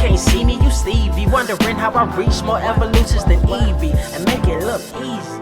can't see me, you Stevie. Wondering how I reach more evolutions than Evie and make it look easy.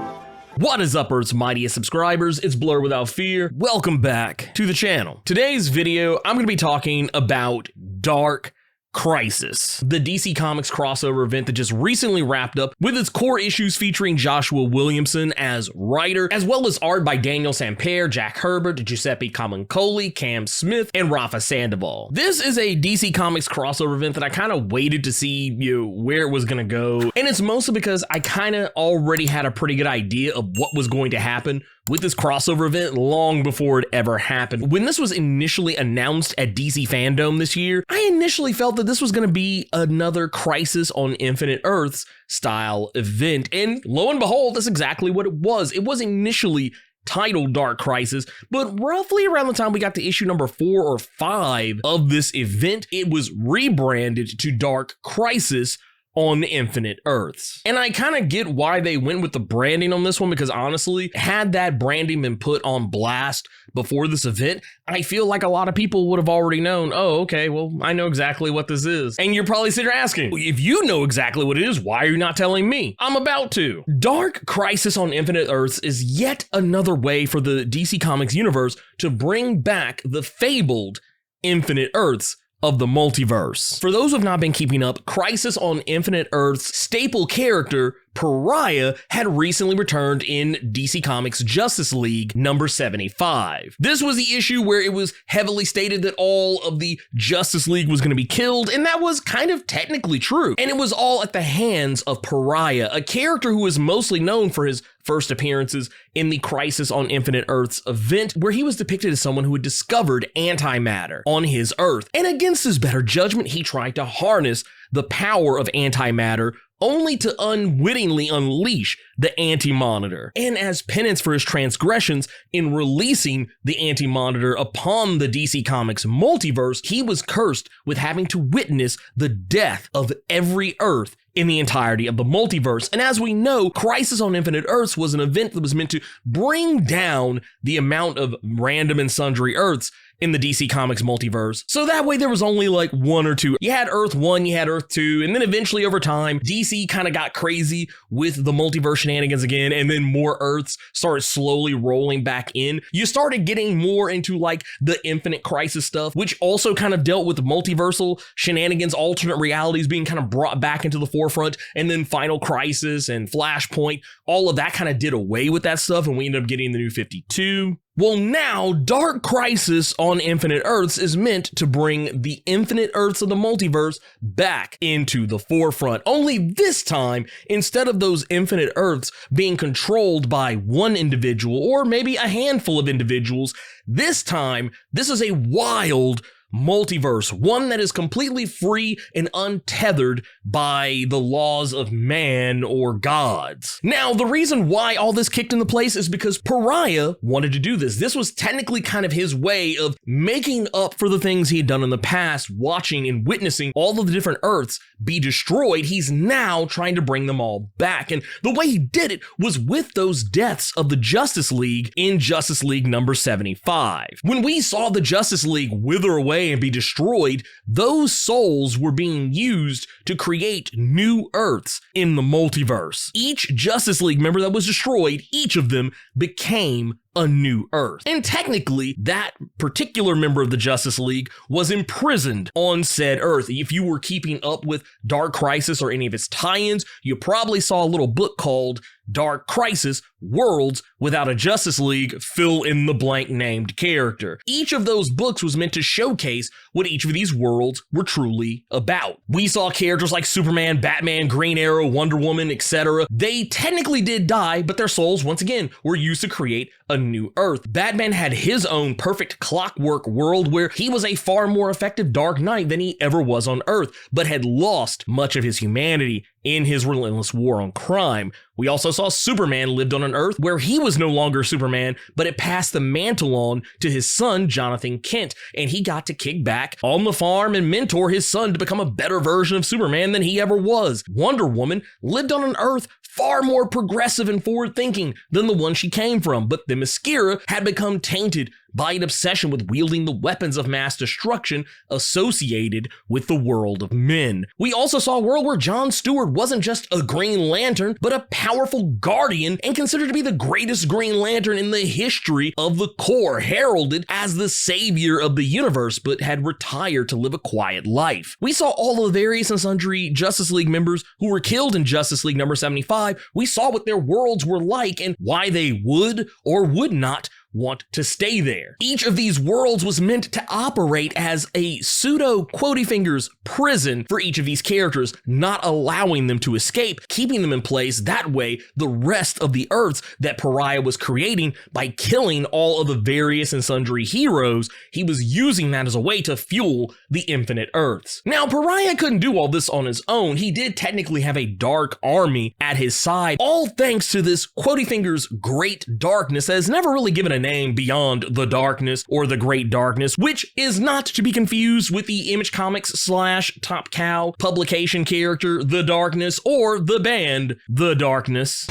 What is up, Earth's mightiest subscribers? It's Blerd without fear. Welcome back to the channel. Today's video, I'm going to be talking about Dark Crisis, the DC Comics crossover event that just recently wrapped up with its core issues featuring Joshua Williamson as writer, as well as art by Daniel Sampere, Jack Herbert, Giuseppe Camuncoli, Cam Smith, and Rafa Sandoval. This is a DC Comics crossover event that I kind of waited to see where it was going to go, and it's mostly because I kind of already had a pretty good idea of what was going to happen with this crossover event long before it ever happened. When this was initially announced at DC Fandom this year, I initially felt that this was going to be another Crisis on Infinite Earths style event, and lo and behold, that's exactly what it was. It was initially titled Dark Crisis, but roughly around the time we got to issue number 4 or 5 of this event, it was rebranded to Dark Crisis on Infinite Earths. And I kind of get why they went with the branding on this one, because honestly, had that branding been put on blast before this event, I feel like a lot of people would have already known, oh, okay, well, I know exactly what this is. And you're probably sitting there asking, if you know exactly what it is, why are you not telling me? I'm about to. Dark Crisis on Infinite Earths is yet another way for the DC Comics universe to bring back the fabled Infinite Earths of the multiverse. For those who have not been keeping up, Crisis on Infinite Earths staple character Pariah had recently returned in DC Comics Justice League number 75. This was the issue where it was heavily stated that all of the Justice League was going to be killed, and that was kind of technically true. And it was all at the hands of Pariah, a character who is mostly known for his first appearances in the Crisis on Infinite Earths event, where he was depicted as someone who had discovered antimatter on his Earth. And against his better judgment, he tried to harness the power of antimatter only to unwittingly unleash the Anti-Monitor. And as penance for his transgressions in releasing the Anti-Monitor upon the DC Comics multiverse, he was cursed with having to witness the death of every Earth in the entirety of the multiverse. And as we know, Crisis on Infinite Earths was an event that was meant to bring down the amount of random and sundry Earths in the DC Comics multiverse. So that way there was only like 1 or 2. You had Earth 1, you had Earth 2, and then eventually over time, DC kind of got crazy with the multiverse shenanigans again, and then more Earths started slowly rolling back in. You started getting more into like the Infinite Crisis stuff, which also kind of dealt with multiversal shenanigans, alternate realities being kind of brought back into the forefront, and then Final Crisis and Flashpoint, all of that kind of did away with that stuff, and we ended up getting the New 52. Well, now Dark Crisis on Infinite Earths is meant to bring the Infinite Earths of the multiverse back into the forefront. Only this time, instead of those Infinite Earths being controlled by one individual or maybe a handful of individuals, this time, this is a wild multiverse, one that is completely free and untethered by the laws of man or gods. Now, the reason why all this kicked into place is because Pariah wanted to do this. This was technically kind of his way of making up for the things he had done in the past, watching and witnessing all of the different Earths be destroyed. He's now trying to bring them all back. And the way he did it was with those deaths of the Justice League in Justice League number 75. When we saw the Justice League wither away and be destroyed, those souls were being used to create new Earths in the multiverse. Each Justice League member that was destroyed, each of them became a new Earth. And technically, that particular member of the Justice League was imprisoned on said Earth. If you were keeping up with Dark Crisis or any of its tie-ins, you probably saw a little book called Dark Crisis: Worlds Without a Justice League, fill in the blank named character. Each of those books was meant to showcase what each of these worlds were truly about. We saw characters like Superman, Batman, Green Arrow, Wonder Woman, etc. They technically did die, but their souls, once again, were used to create a new Earth. Batman had his own perfect clockwork world where he was a far more effective Dark Knight than he ever was on Earth, but had lost much of his humanity in his relentless war on crime. We also saw Superman lived on an Earth where he was no longer Superman, but it passed the mantle on to his son, Jonathan Kent, and he got to kick back on the farm and mentor his son to become a better version of Superman than he ever was. Wonder Woman lived on an Earth far more progressive and forward-thinking than the one she came from, but Themyscira had become tainted by an obsession with wielding the weapons of mass destruction associated with the world of men. We also saw a world where John Stewart wasn't just a Green Lantern, but a powerful guardian and considered to be the greatest Green Lantern in the history of the Corps, heralded as the savior of the universe, but had retired to live a quiet life. We saw all the various and sundry Justice League members who were killed in Justice League number 75. We saw what their worlds were like and why they would or would not want to stay there. Each of these worlds was meant to operate as a pseudo quotey fingers prison for each of these characters, not allowing them to escape, keeping them in place. That way, the rest of the Earths that Pariah was creating by killing all of the various and sundry heroes, he was using that as a way to fuel the infinite Earths. Now, Pariah couldn't do all this on his own. He did technically have a dark army at his side, all thanks to this quotey fingers great darkness that has never really given a name beyond the darkness or the great darkness, which is not to be confused with the Image Comics / Top Cow publication character The Darkness or the band The Darkness.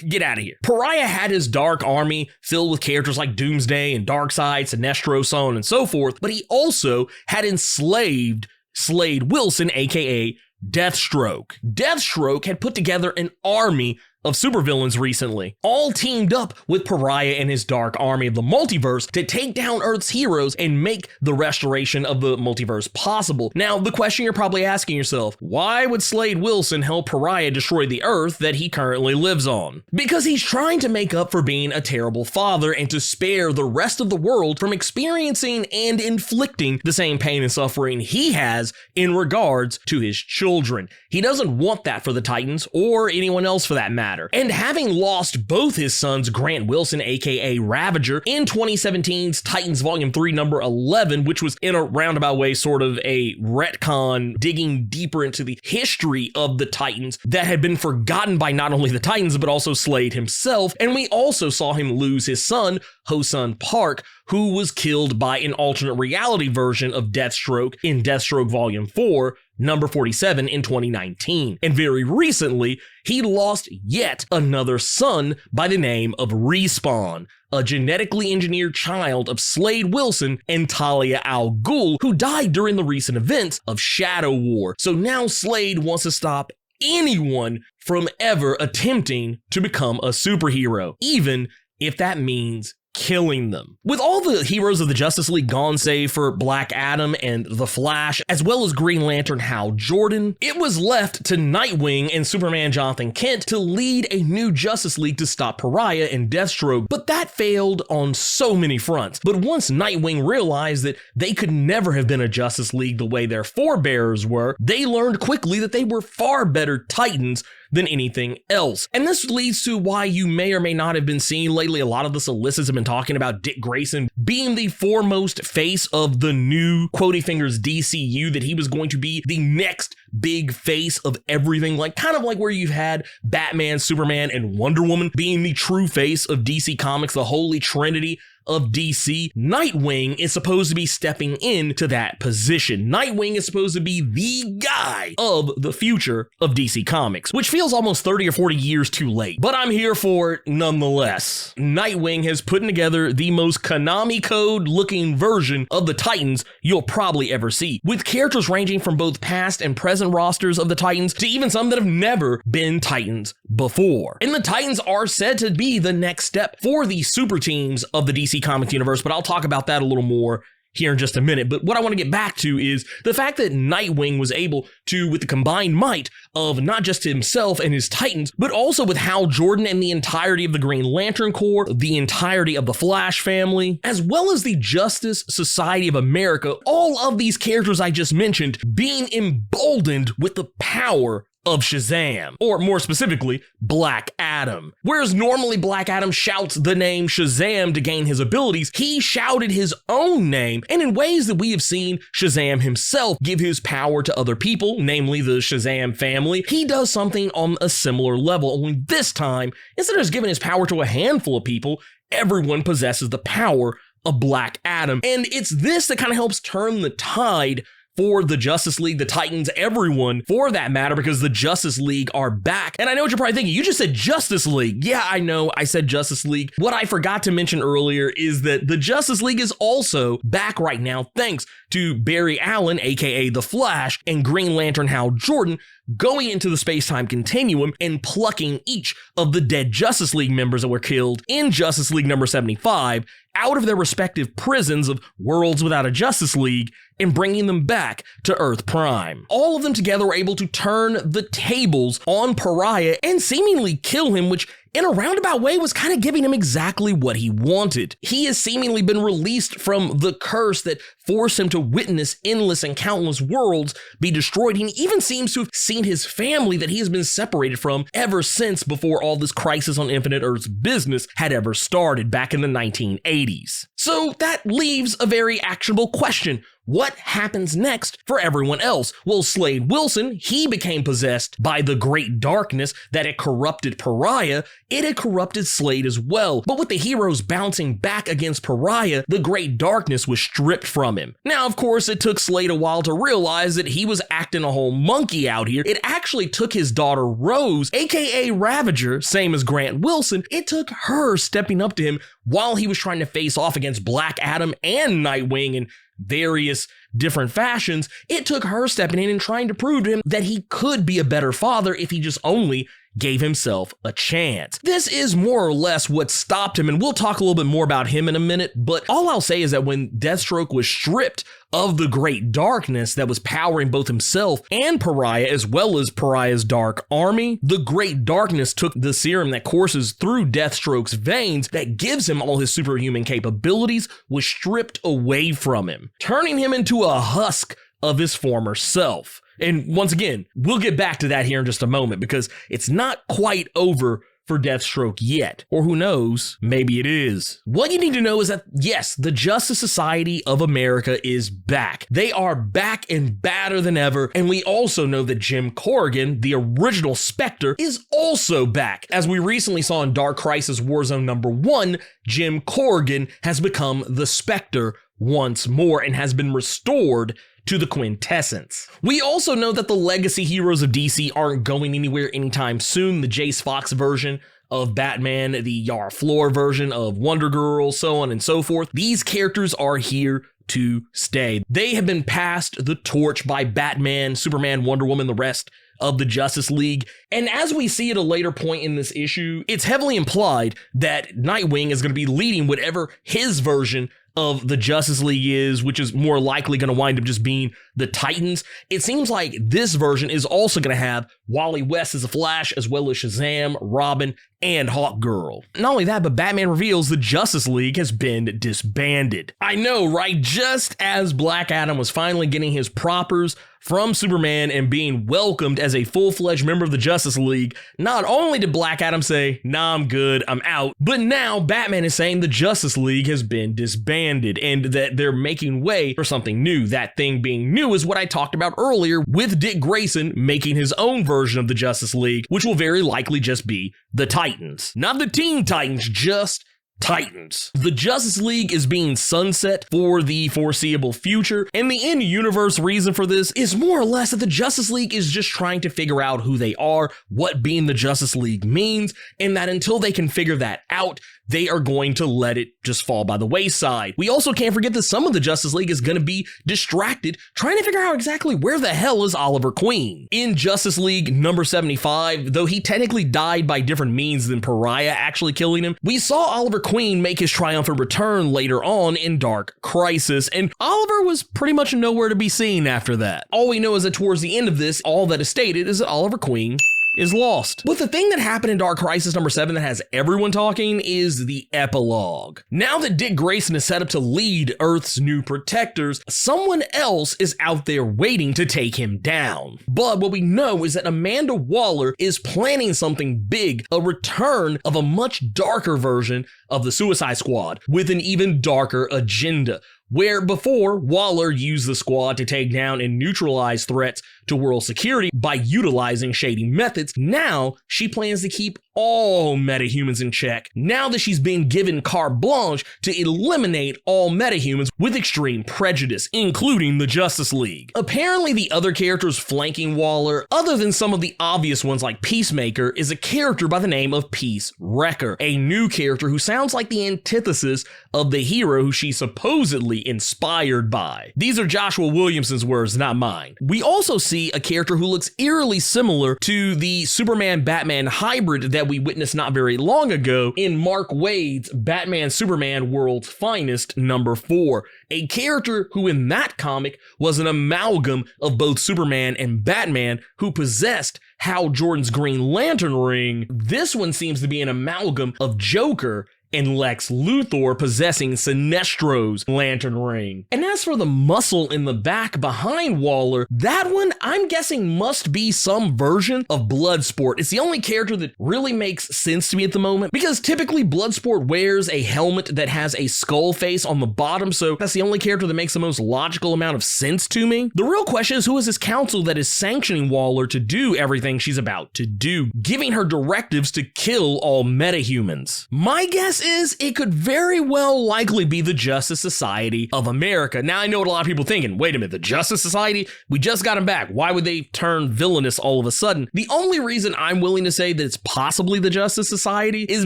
Get out of here. Pariah had his dark army filled with characters like Doomsday and Darkseid, Sinestro, so on and so forth, but he also had enslaved Slade Wilson, aka Deathstroke. Deathstroke had put together an army of supervillains recently, all teamed up with Pariah and his dark army of the multiverse to take down Earth's heroes and make the restoration of the multiverse possible. Now, the question you're probably asking yourself, why would Slade Wilson help Pariah destroy the Earth that he currently lives on? Because he's trying to make up for being a terrible father and to spare the rest of the world from experiencing and inflicting the same pain and suffering he has in regards to his children. He doesn't want that for the Titans or anyone else for that matter. And having lost both his sons, Grant Wilson, aka Ravager, in 2017's Titans Volume 3, number 11, which was in a roundabout way sort of a retcon digging deeper into the history of the Titans that had been forgotten by not only the Titans, but also Slade himself. And we also saw him lose his son, Ho-Sun Park, who was killed by an alternate reality version of Deathstroke in Deathstroke Volume 4, number 47 in 2019. And very recently, he lost yet another son by the name of Respawn, a genetically engineered child of Slade Wilson and Talia al Ghul, who died during the recent events of Shadow War. So now Slade wants to stop anyone from ever attempting to become a superhero, even if that means killing them. With all the heroes of the Justice League gone save for Black Adam and The Flash, as well as Green Lantern Hal Jordan, it was left to Nightwing and Superman Jonathan Kent to lead a new Justice League to stop Pariah and Deathstroke, but that failed on so many fronts. But once Nightwing realized that they could never have been a Justice League the way their forebears were, they learned quickly that they were far better Titans than anything else. And this leads to why you may or may not have been seeing lately a lot of the solicits have been talking about Dick Grayson being the foremost face of the new quotey fingers DCU, that he was going to be the next big face of everything, like kind of like where you've had Batman, Superman, and Wonder Woman being the true face of DC Comics, the holy trinity of DC. Nightwing is supposed to be stepping into that position. Nightwing is supposed to be the guy of the future of DC Comics, which feels almost 30 or 40 years too late, but I'm here for it nonetheless. Nightwing has put together the most Konami Code looking version of the Titans you'll probably ever see, with characters ranging from both past and present rosters of the Titans to even some that have never been Titans before. And the Titans are said to be the next step for the super teams of the DC Comics universe, but I'll talk about that a little more here in just a minute. But what I want to get back to is the fact that Nightwing was able to, with the combined might of not just himself and his Titans, but also with Hal Jordan and the entirety of the Green Lantern Corps, the entirety of the Flash family, as well as the Justice Society of America, all of these characters I just mentioned being emboldened with the power of Shazam, or more specifically, Black Adam. Whereas normally Black Adam shouts the name Shazam to gain his abilities, he shouted his own name, and in ways that we have seen Shazam himself give his power to other people, namely the Shazam family, he does something on a similar level, only this time, instead of just giving his power to a handful of people, everyone possesses the power of Black Adam. And it's this that kind of helps turn the tide for the Justice League, the Titans, everyone for that matter, because the Justice League are back. And I know what you're probably thinking, you just said Justice League. Yeah, I know, I said Justice League. What I forgot to mention earlier is that the Justice League is also back right now, thanks to Barry Allen, aka The Flash, and Green Lantern Hal Jordan going into the space-time continuum and plucking each of the dead Justice League members that were killed in Justice League number 75 out of their respective prisons of Worlds Without a Justice League and bringing them back to Earth Prime. All of them together were able to turn the tables on Pariah and seemingly kill him, which in a roundabout way was kind of giving him exactly what he wanted. He has seemingly been released from the curse that forced him to witness endless and countless worlds be destroyed. He even seems to have seen his family that he has been separated from ever since before all this Crisis on Infinite Earths business had ever started back in the 1980s. So that leaves a very actionable question. What happens next for everyone else? Well, Slade Wilson, he became possessed by the great darkness that had corrupted Pariah. It had corrupted Slade as well. But with the heroes bouncing back against Pariah, the great darkness was stripped from him. Now, of course, it took Slade a while to realize that he was acting a whole monkey out here. It actually took his daughter Rose, aka Ravager, same as Grant Wilson, it took her stepping up to him while he was trying to face off against Black Adam and Nightwing and various different fashions. It took her stepping in and trying to prove to him that he could be a better father if he just only gave himself a chance. This is more or less what stopped him, and we'll talk a little bit more about him in a minute, but all I'll say is that when Deathstroke was stripped of the great darkness that was powering both himself and Pariah, as well as Pariah's dark army, the great darkness took the serum that courses through Deathstroke's veins that gives him all his superhuman capabilities, was stripped away from him, turning him into a husk of his former self. And once again, we'll get back to that here in just a moment because it's not quite over for Deathstroke yet. Or who knows, maybe it is. What you need to know is that, yes, the Justice Society of America is back. They are back and badder than ever. And we also know that Jim Corrigan, the original Spectre, is also back. As we recently saw in Dark Crisis Warzone number 1, Jim Corrigan has become the Spectre once more and has been restored to the quintessence. We also know that the legacy heroes of DC aren't going anywhere anytime soon. The Jace Fox version of Batman, the Yara Flor version of Wonder Girl, so on and so forth. These characters are here to stay. They have been passed the torch by Batman, Superman, Wonder Woman, the rest of the Justice League. And as we see at a later point in this issue, it's heavily implied that Nightwing is going to be leading whatever his version of the Justice League is, which is more likely going to wind up just being the Titans. It seems like this version is also going to have Wally West as a Flash, as well as Shazam, Robin, and Hawkgirl. Not only that, but Batman reveals the Justice League has been disbanded. I know, right? Just as Black Adam was finally getting his propers from Superman and being welcomed as a full-fledged member of the Justice League, not only did Black Adam say, nah, I'm good, I'm out, but now Batman is saying the Justice League has been disbanded and that they're making way for something new. That thing being new is what I talked about earlier with Dick Grayson making his own version of the Justice League, which will very likely just be the Titans. Not the Teen Titans, just Titans. The Justice League is being sunset for the foreseeable future, and the in-universe reason for this is more or less that the Justice League is just trying to figure out who they are, what being the Justice League means, and that until they can figure that out, they are going to let it just fall by the wayside. We also can't forget that some of the Justice League is going to be distracted trying to figure out exactly where the hell is Oliver Queen. In Justice League number 75, though he technically died by different means than Pariah actually killing him, we saw Oliver Queen make his triumphant return later on in Dark Crisis, and Oliver was pretty much nowhere to be seen after that. All we know is that towards the end of this, all that is stated is that Oliver Queen is lost. But the thing that happened in Dark Crisis number 7 that has everyone talking is the epilogue. Now that Dick Grayson is set up to lead Earth's new protectors, someone else is out there waiting to take him down. But what we know is that Amanda Waller is planning something big, a return of a much darker version of the Suicide Squad with an even darker agenda. Where before, Waller used the squad to take down and neutralize threats to world security by utilizing shady methods, now she plans to keep all metahumans in check, now that she's been given carte blanche to eliminate all metahumans with extreme prejudice, including the Justice League. Apparently, the other characters flanking Waller, other than some of the obvious ones like Peacemaker, is a character by the name of Peace Wrecker, a new character who sounds like the antithesis of the hero who she's supposedly inspired by. These are Joshua Williamson's words, not mine. We also see a character who looks eerily similar to the Superman-Batman hybrid that we witnessed not very long ago in Mark Waid's Batman-Superman World's Finest #4, a character who in that comic was an amalgam of both Superman and Batman who possessed Hal Jordan's Green Lantern ring. This one seems to be an amalgam of Joker and Lex Luthor possessing Sinestro's lantern ring. And as for the muscle in the back behind Waller, that one I'm guessing must be some version of Bloodsport. It's the only character that really makes sense to me at the moment, because typically Bloodsport wears a helmet that has a skull face on the bottom, so that's the only character that makes the most logical amount of sense to me. The real question is, who is this council that is sanctioning Waller to do everything she's about to do, giving her directives to kill all metahumans? My guess is it could very well likely be the Justice Society of America. Now, I know what a lot of people are thinking. Wait a minute, the Justice Society? We just got them back. Why would they turn villainous all of a sudden? The only reason I'm willing to say that it's possibly the Justice Society is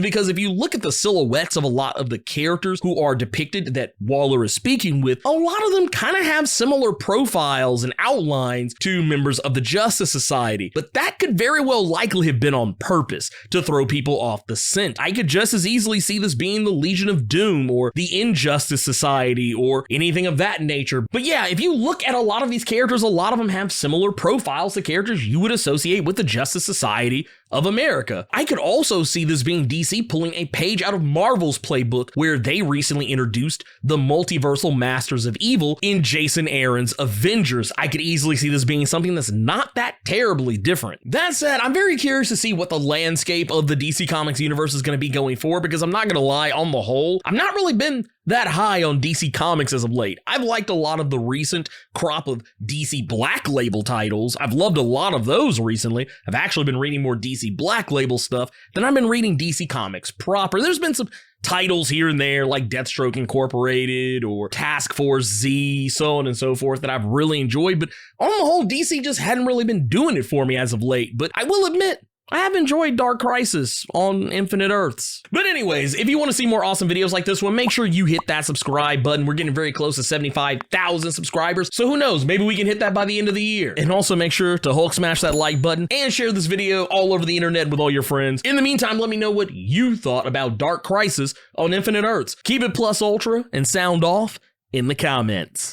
because if you look at the silhouettes of a lot of the characters who are depicted that Waller is speaking with, a lot of them kind of have similar profiles and outlines to members of the Justice Society. But that could very well likely have been on purpose to throw people off the scent. I could just as easily see this being the Legion of Doom or the Injustice Society or anything of that nature. But yeah, if you look at a lot of these characters, a lot of them have similar profiles to characters you would associate with the Justice Society of America. I could also see this being DC pulling a page out of Marvel's playbook, where they recently introduced the multiversal Masters of Evil in Jason Aaron's Avengers. I could easily see this being something that's not that terribly different. That said, I'm very curious to see what the landscape of the DC Comics universe is going to be going forward, because I'm not going to lie, on the whole, I've not really been that high on DC Comics as of late. I've liked a lot of the recent crop of DC Black Label titles. I've loved a lot of those recently. I've actually been reading more DC Black Label stuff than I've been reading DC Comics proper. There's been some titles here and there like Deathstroke Incorporated or Task Force Z, so on and so forth, that I've really enjoyed, but on the whole, DC just hadn't really been doing it for me as of late. But I will admit, I have enjoyed Dark Crisis on Infinite Earths. But anyways, if you want to see more awesome videos like this one, make sure you hit that subscribe button. We're getting very close to 75,000 subscribers, so who knows, maybe we can hit that by the end of the year. And also make sure to Hulk smash that like button and share this video all over the internet with all your friends. In the meantime, let me know what you thought about Dark Crisis on Infinite Earths. Keep it plus ultra and sound off in the comments.